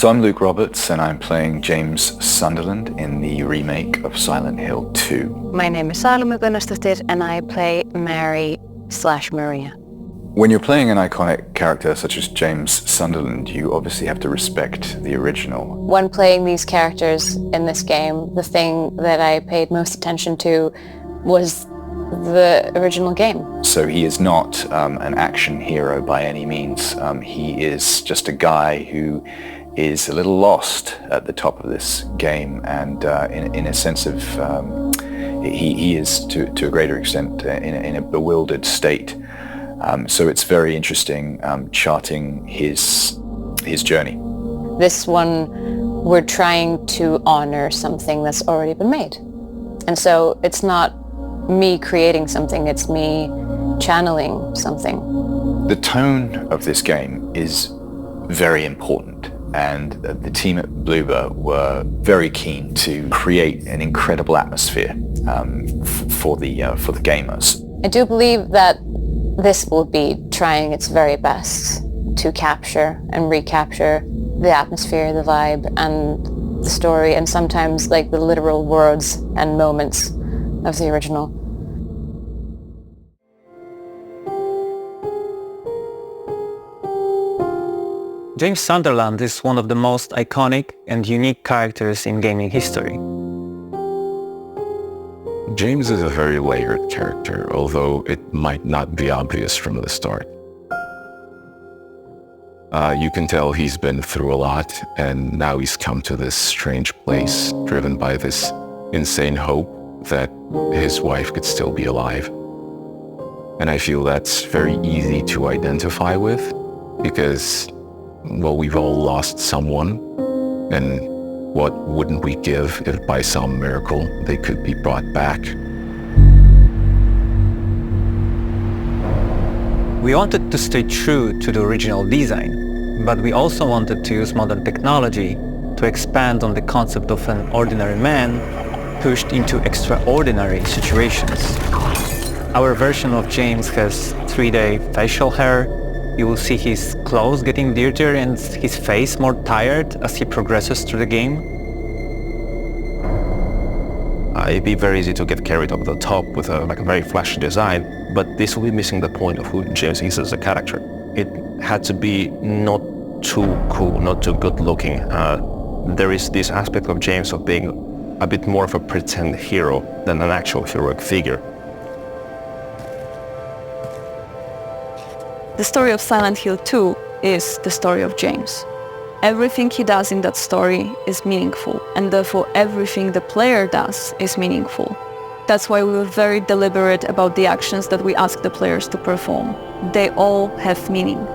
So I'm Luke Roberts and I'm playing James Sunderland in the remake of Silent Hill 2. My name is Salome Gunnarsdottir and I play Mary/Maria. When you're playing an iconic character such as James Sunderland, you obviously have to respect the original. When playing these characters in this game, the thing that I paid most attention to was the original game. So he is not an action hero by any means. He is just a guy who is a little lost at the top of this game, and in a sense of he is to a greater extent in a bewildered state. So it's very interesting charting his journey. This one, we're trying to honor something that's already been made. And so it's not me creating something, it's me channeling something. The tone of this game is very important, and the team at Bloober were very keen to create an incredible atmosphere for the gamers. I do believe that this will be trying its very best to capture and recapture the atmosphere, the vibe, and the story, and sometimes like the literal words and moments of the original. James Sunderland is one of the most iconic and unique characters in gaming history. James is a very layered character, although it might not be obvious from the start. You can tell he's been through a lot, and now he's come to this strange place, driven by this insane hope that his wife could still be alive. And I feel that's very easy to identify with, because, well, we've all lost someone, and what wouldn't we give if by some miracle they could be brought back? We wanted to stay true to the original design, but we also wanted to use modern technology to expand on the concept of an ordinary man pushed into extraordinary situations. Our version of James has 3D facial hair. You will see his clothes getting dirtier and his face more tired as he progresses through the game. It'd be very easy to get carried over the top with a very flashy design, but this will be missing the point of who James is as a character. It had to be not too cool, not too good looking. There is this aspect of James of being a bit more of a pretend hero than an actual heroic figure. The story of Silent Hill 2 is the story of James. Everything he does in that story is meaningful, and therefore everything the player does is meaningful. That's why we were very deliberate about the actions that we ask the players to perform. They all have meaning.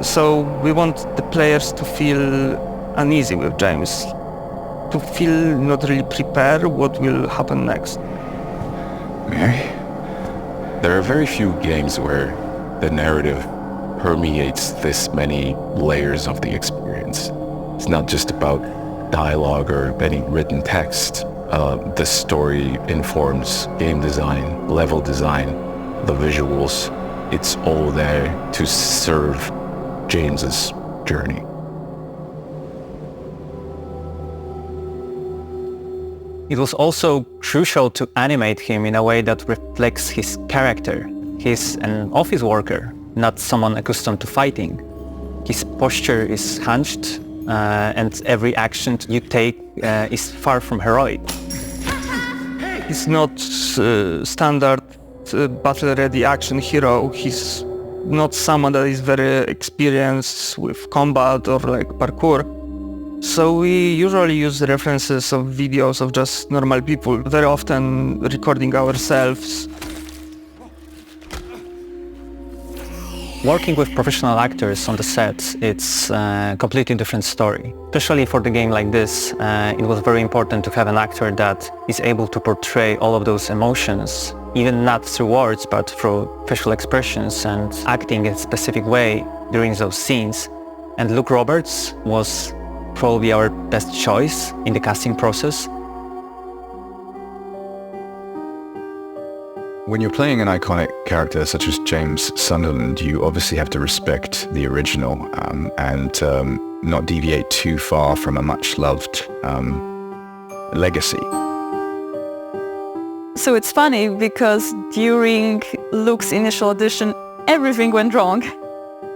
So we want the players to feel uneasy with James, to feel not really prepared what will happen next. Mary? There are very few games where the narrative permeates this many layers of the experience. It's not just about dialogue or any written text. The story informs game design, level design, the visuals. It's all there to serve James's journey. It was also crucial to animate him in a way that reflects his character. He's an office worker, not someone accustomed to fighting. His posture is hunched, and every action you take is far from heroic. He's not standard battle-ready action hero. He's not someone that is very experienced with combat or parkour. So we usually use references of videos of just normal people, very often recording ourselves. Working with professional actors on the set, it's a completely different story. Especially for the game like this, it was very important to have an actor that is able to portray all of those emotions, even not through words, but through facial expressions and acting in a specific way during those scenes. And Luke Roberts was probably our best choice in the casting process. When you're playing an iconic character such as James Sunderland, you obviously have to respect the original and not deviate too far from a much-loved legacy. So it's funny because during Luke's initial audition, everything went wrong.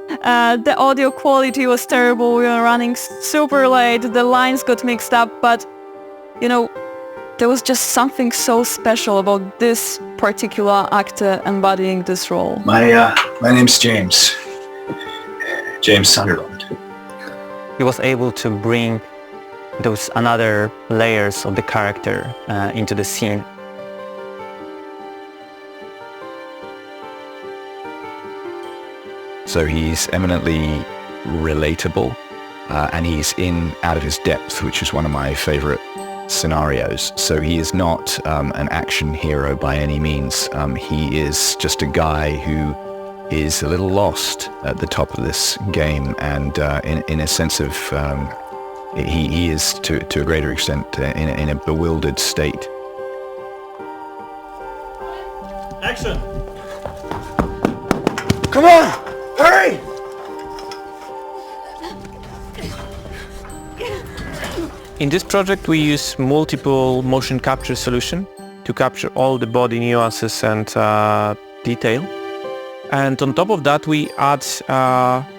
The audio quality was terrible, we were running super late, the lines got mixed up, but you know, there was just something so special about this particular actor embodying this role. My name's James Sunderland. He was able to bring those another layers of the character into the scene. So he's eminently relatable and he's in out of his depth, which is one of my favorite scenarios. So he is not an action hero by any means. He is just a guy who is a little lost at the top of this game, and in a sense of he is to a greater extent in a bewildered state. Action! Come on! Hurry! In this project we use multiple motion capture solution to capture all the body nuances and detail. And on top of that we add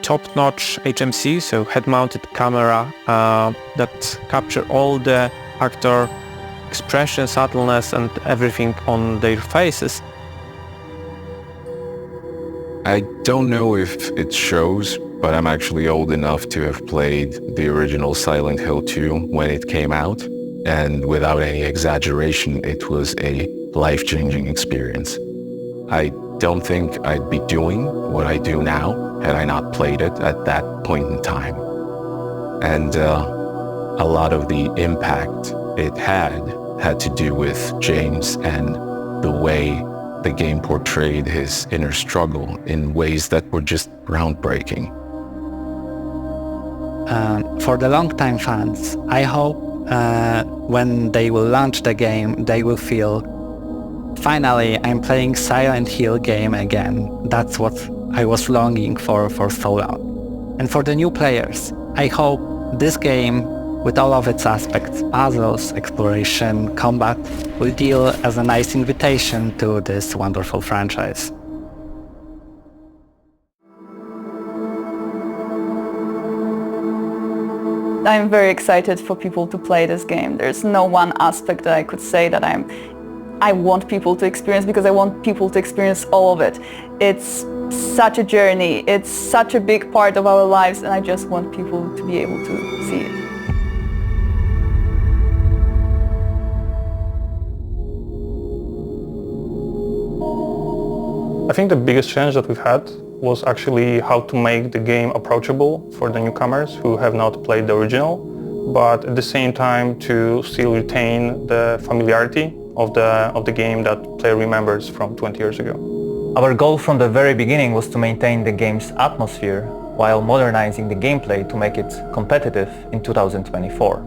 top-notch HMC, so head-mounted camera that capture all the actor expression, subtleness and everything on their faces. I don't know if it shows, but I'm actually old enough to have played the original Silent Hill 2 when it came out, and without any exaggeration, it was a life-changing experience. I don't think I'd be doing what I do now had I not played it at that point in time. And a lot of the impact it had to do with James and the way the game portrayed his inner struggle in ways that were just groundbreaking. For the long-time fans, I hope when they will launch the game, they will feel, finally, I'm playing Silent Hill game again. That's what I was longing for so long. And for the new players, I hope this game, with all of its aspects, puzzles, exploration, combat, will deal as a nice invitation to this wonderful franchise. I'm very excited for people to play this game. There's no one aspect that I could say that I want people to experience, because I want people to experience all of it. It's such a journey, it's such a big part of our lives, and I just want people to be able to see it. I think the biggest challenge that we've had was actually how to make the game approachable for the newcomers who have not played the original, but at the same time to still retain the familiarity of the game that player remembers from 20 years ago. Our goal from the very beginning was to maintain the game's atmosphere while modernizing the gameplay to make it competitive in 2024.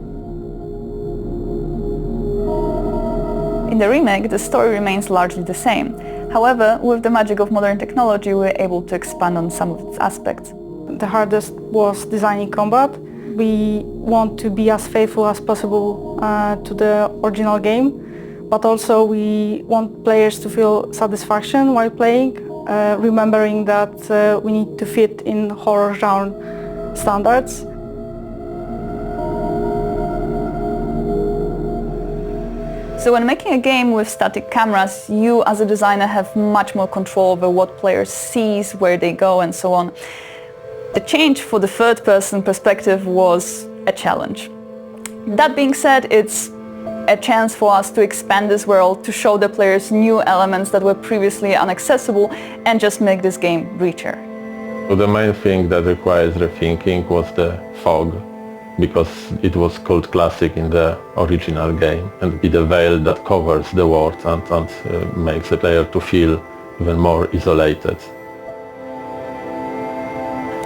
In the remake, the story remains largely the same. However, with the magic of modern technology, we were able to expand on some of its aspects. The hardest was designing combat. We want to be as faithful as possible to the original game, but also we want players to feel satisfaction while playing, remembering that we need to fit in horror genre standards. So when making a game with static cameras, you as a designer have much more control over what players sees, where they go and so on. The change for the third-person perspective was a challenge. That being said, it's a chance for us to expand this world, to show the players new elements that were previously inaccessible, and just make this game richer. So the main thing that requires rethinking was the fog, because it was called classic in the original game, and it's a veil that covers the world and makes the player to feel even more isolated.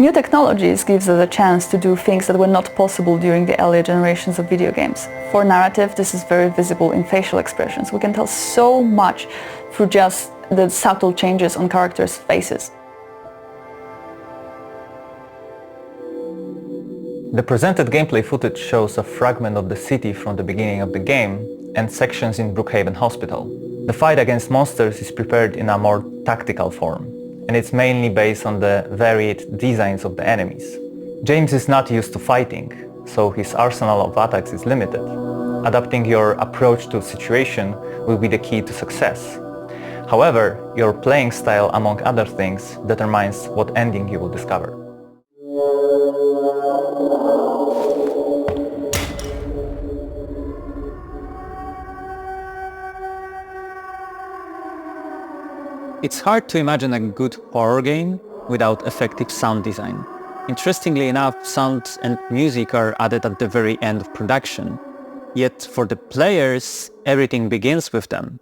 New technologies gives us a chance to do things that were not possible during the earlier generations of video games. For narrative, this is very visible in facial expressions. We can tell so much through just the subtle changes on characters' faces. The presented gameplay footage shows a fragment of the city from the beginning of the game and sections in Brookhaven Hospital. The fight against monsters is prepared in a more tactical form, and it's mainly based on the varied designs of the enemies. James is not used to fighting, so his arsenal of attacks is limited. Adapting your approach to a situation will be the key to success. However, your playing style, among other things, determines what ending you will discover. It's hard to imagine a good horror game without effective sound design. Interestingly enough, sound and music are added at the very end of production. Yet for the players, everything begins with them.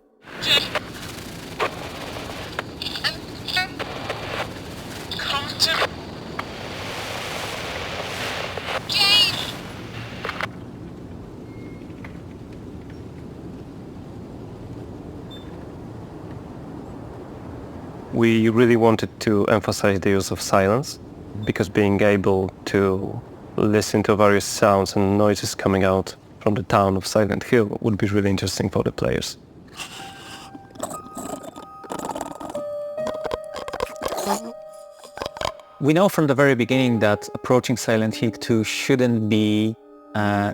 We really wanted to emphasize the use of silence, because being able to listen to various sounds and noises coming out from the town of Silent Hill would be really interesting for the players. We know from the very beginning that approaching Silent Hill 2 shouldn't be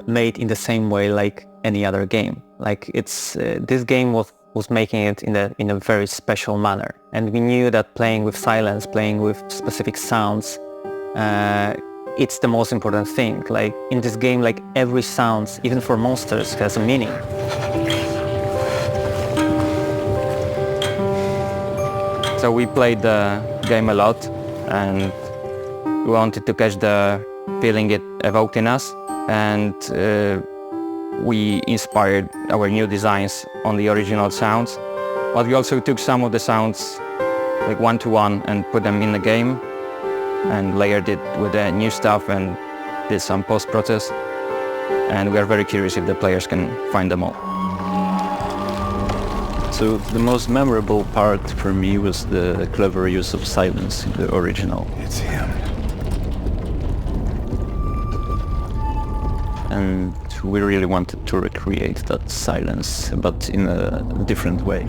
made in the same way like any other game. Like this game was making it in a very special manner, and we knew that playing with silence, playing with specific sounds, it's the most important thing. Like in this game, like every sound, even for monsters, has a meaning. So we played the game a lot, and we wanted to catch the feeling it evoked in us, and we inspired our new designs on the original sounds, but we also took some of the sounds like one-to-one and put them in the game and layered it with the new stuff and did some post-process, and we are very curious if the players can find them all. So the most memorable part for me was the clever use of silence in the original. It's him. And we really wanted to recreate that silence, but in a different way.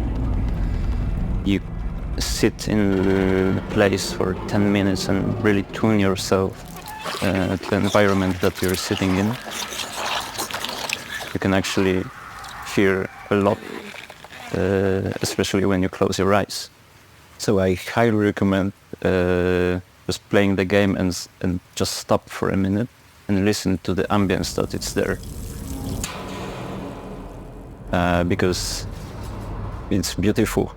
You sit in the place for 10 minutes and really tune yourself to the environment that you're sitting in. You can actually hear a lot, especially when you close your eyes. So I highly recommend just playing the game and just stop for a minute and listen to the ambience that it's there. Because it's beautiful.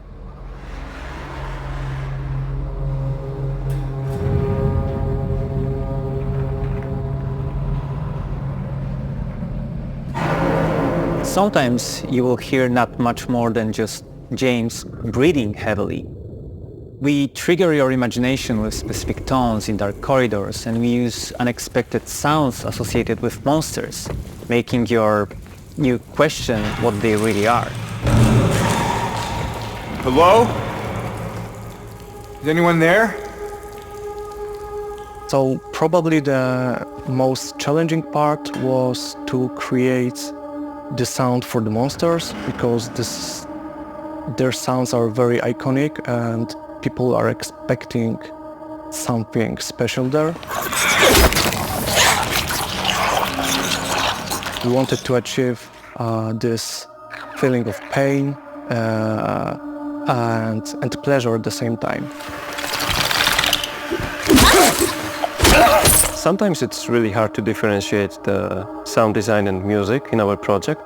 Sometimes you will hear not much more than just James breathing heavily. We trigger your imagination with specific tones in dark corridors, and we use unexpected sounds associated with monsters, making you question what they really are. Hello? Is anyone there? So probably the most challenging part was to create the sound for the monsters, because their sounds are very iconic and people are expecting something special there. We wanted to achieve this feeling of pain and pleasure at the same time. Sometimes it's really hard to differentiate the sound design and music in our project,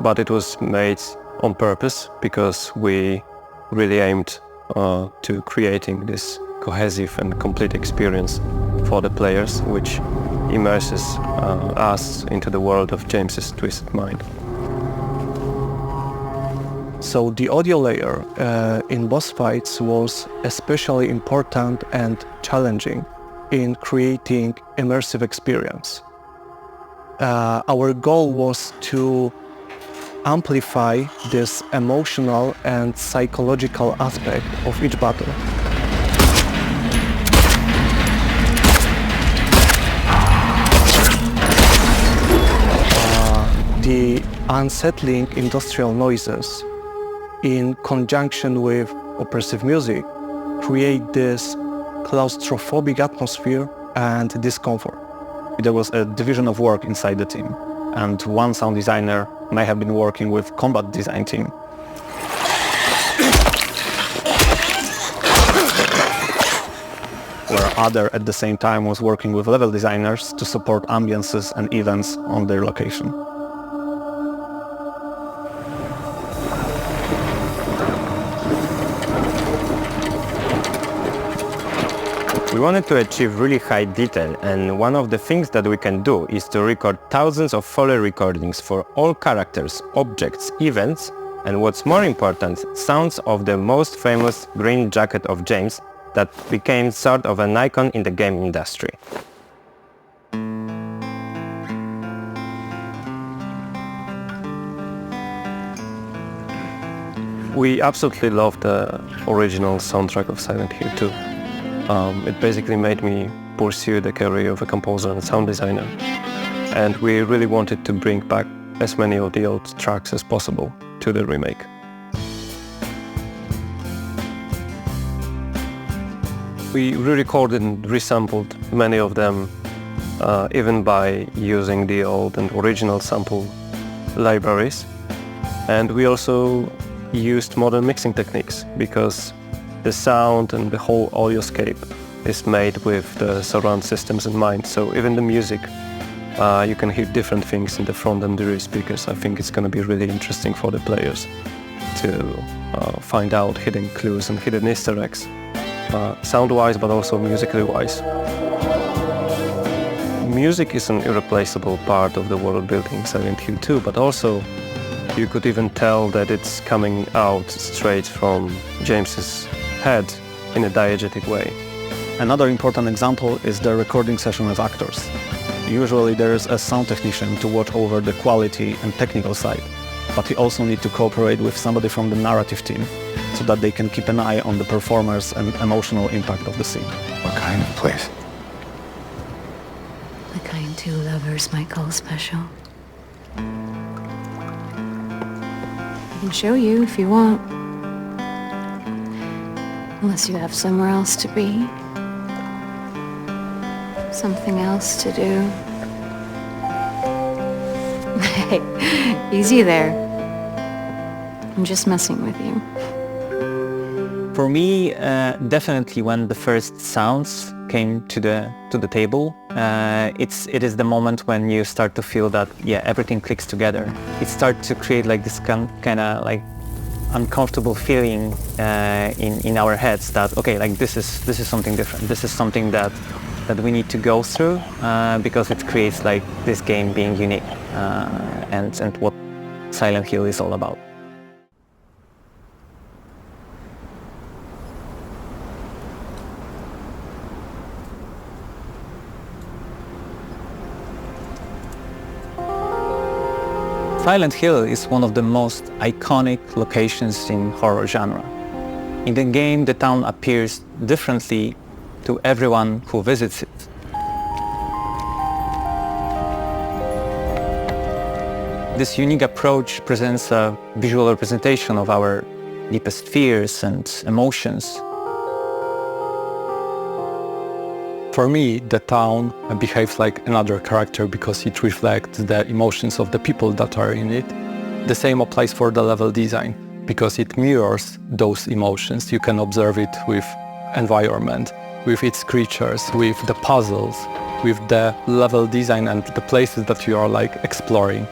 but it was made on purpose because we really aimed to creating this cohesive and complete experience for the players, which immerses us into the world of James's twisted mind. So the audio layer in boss fights was especially important and challenging in creating immersive experience. Our goal was to amplify this emotional and psychological aspect of each battle. The unsettling industrial noises in conjunction with oppressive music create this claustrophobic atmosphere and discomfort. There was a division of work inside the team, and one sound designer may have been working with combat design team. Where other at the same time was working with level designers to support ambiances and events on their location. We wanted to achieve really high detail, and one of the things that we can do is to record thousands of Foley recordings for all characters, objects, events, and what's more important, sounds of the most famous green jacket of James that became sort of an icon in the game industry. We absolutely love the original soundtrack of Silent Hill 2. It basically made me pursue the career of a composer and sound designer. And we really wanted to bring back as many of the old tracks as possible to the remake. We re-recorded and resampled many of them, even by using the old and original sample libraries. And we also used modern mixing techniques because the sound and the whole audioscape is made with the surround systems in mind. So even the music, you can hear different things in the front and the rear speakers. I think it's going to be really interesting for the players to find out hidden clues and hidden Easter eggs, sound-wise but also musically-wise. Music is an irreplaceable part of the world building in Silent Hill 2, but also you could even tell that it's coming out straight from James's head in a diegetic way. Another important example is the recording session with actors. Usually there is a sound technician to watch over the quality and technical side, but we also need to cooperate with somebody from the narrative team so that they can keep an eye on the performers and emotional impact of the scene. What kind of place? The kind two lovers might call special. I can show you if you want. Unless you have somewhere else to be. Something else to do. Hey, easy there. I'm just messing with you. For me, definitely when the first sounds came to the table, it is the moment when you start to feel that everything clicks together. It starts to create like this kind of like uncomfortable feeling in our heads that this is something different. This is something that we need to go through because it creates like this game being unique and what Silent Hill is all about. Silent Hill is one of the most iconic locations in horror genre. In the game, the town appears differently to everyone who visits it. This unique approach presents a visual representation of our deepest fears and emotions. For me, the town behaves like another character because it reflects the emotions of the people that are in it. The same applies for the level design because it mirrors those emotions. You can observe it with environment, with its creatures, with the puzzles, with the level design and the places that you are like exploring.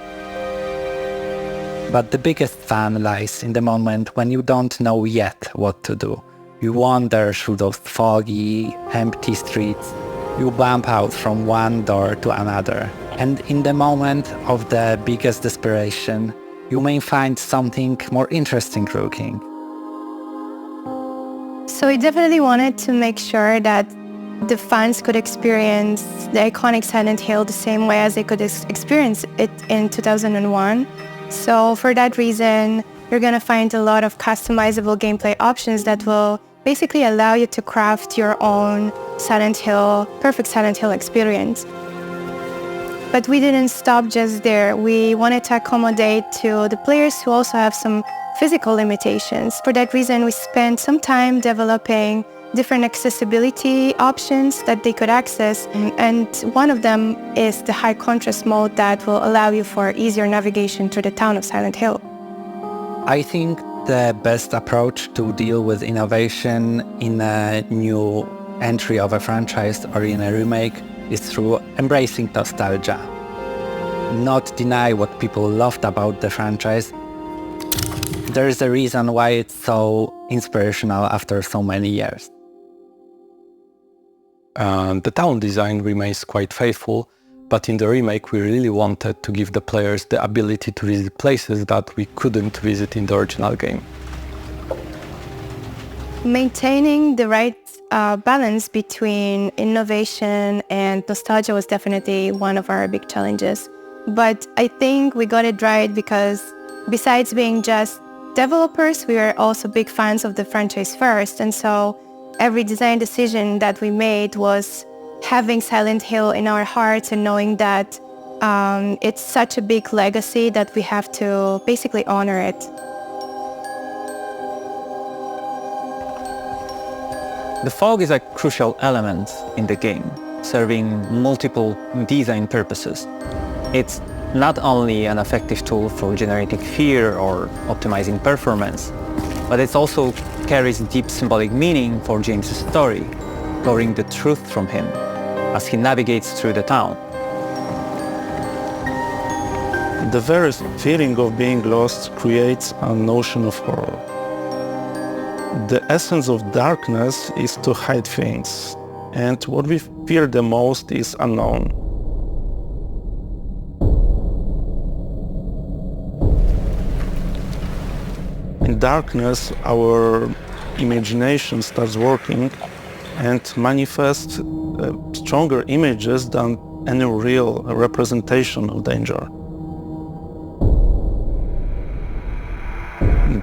But the biggest fun lies in the moment when you don't know yet what to do. You wander through those foggy, empty streets. You bump out from one door to another. And in the moment of the biggest desperation, you may find something more interesting looking. So we definitely wanted to make sure that the fans could experience the iconic Silent Hill the same way as they could experience it in 2001. So for that reason, you're going to find a lot of customizable gameplay options that will basically allow you to craft your own perfect Silent Hill experience. But we didn't stop just there. We wanted to accommodate to the players who also have some physical limitations. For that reason, we spent some time developing different accessibility options that they could access. And one of them is the high contrast mode that will allow you for easier navigation through the town of Silent Hill. I think the best approach to deal with innovation in a new entry of a franchise or in a remake is through embracing nostalgia. Not deny what people loved about the franchise. There is a reason why it's so inspirational after so many years. The town design remains quite faithful, but in the remake we really wanted to give the players the ability to visit places that we couldn't visit in the original game. Maintaining the right balance between innovation and nostalgia was definitely one of our big challenges. But I think we got it right because besides being just developers, we were also big fans of the franchise first. And so every design decision that we made was having Silent Hill in our hearts and knowing that it's such a big legacy that we have to basically honor it. The fog is a crucial element in the game, serving multiple design purposes. It's not only an effective tool for generating fear or optimizing performance, but it also carries deep symbolic meaning for James's story, blurring the truth from him as he navigates through the town. The very feeling of being lost creates a notion of horror. The essence of darkness is to hide things, and what we fear the most is unknown. In darkness, our imagination starts working and manifests stronger images than any real representation of danger.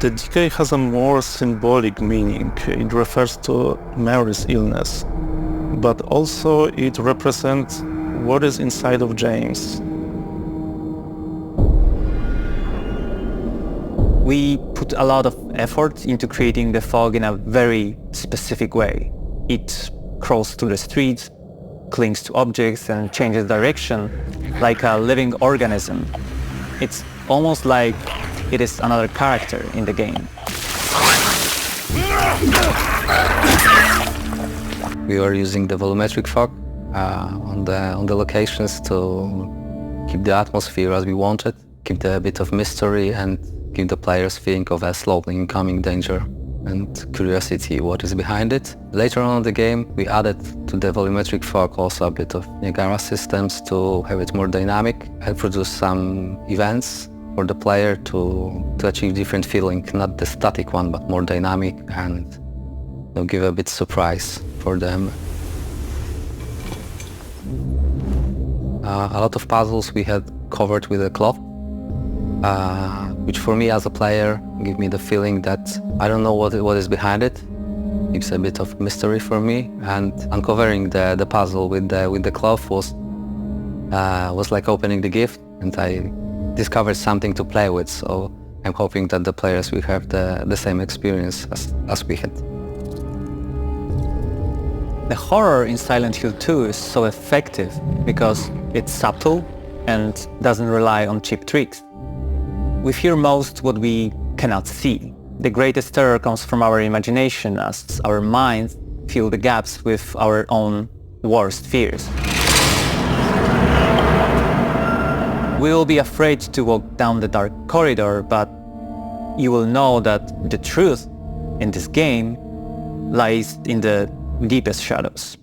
The decay has a more symbolic meaning. It refers to Mary's illness, but also it represents what is inside of James. We put a lot of effort into creating the fog in a very specific way. It crawls through the streets, clings to objects and changes direction like a living organism. It's almost like it is another character in the game. We are using the volumetric fog on the locations to keep the atmosphere as we want it, keep a bit of mystery and give the players feeling of a slowly incoming danger and curiosity what is behind it. Later on in the game we added to the volumetric fog also a bit of Niagara systems to have it more dynamic and produce some events for the player to achieve different feeling, not the static one but more dynamic and give a bit surprise for them. A lot of puzzles we had covered with a cloth, which for me as a player give me the feeling that I don't know what is behind it. It's a bit of mystery for me, and uncovering the puzzle with the cloth was like opening the gift, and I discovered something to play with. So I'm hoping that the players will have the same experience as we had. The horror in Silent Hill 2 is so effective because it's subtle and doesn't rely on cheap tricks. We fear most what we cannot see. The greatest terror comes from our imagination as our minds fill the gaps with our own worst fears. We will be afraid to walk down the dark corridor, but you will know that the truth in this game lies in the deepest shadows.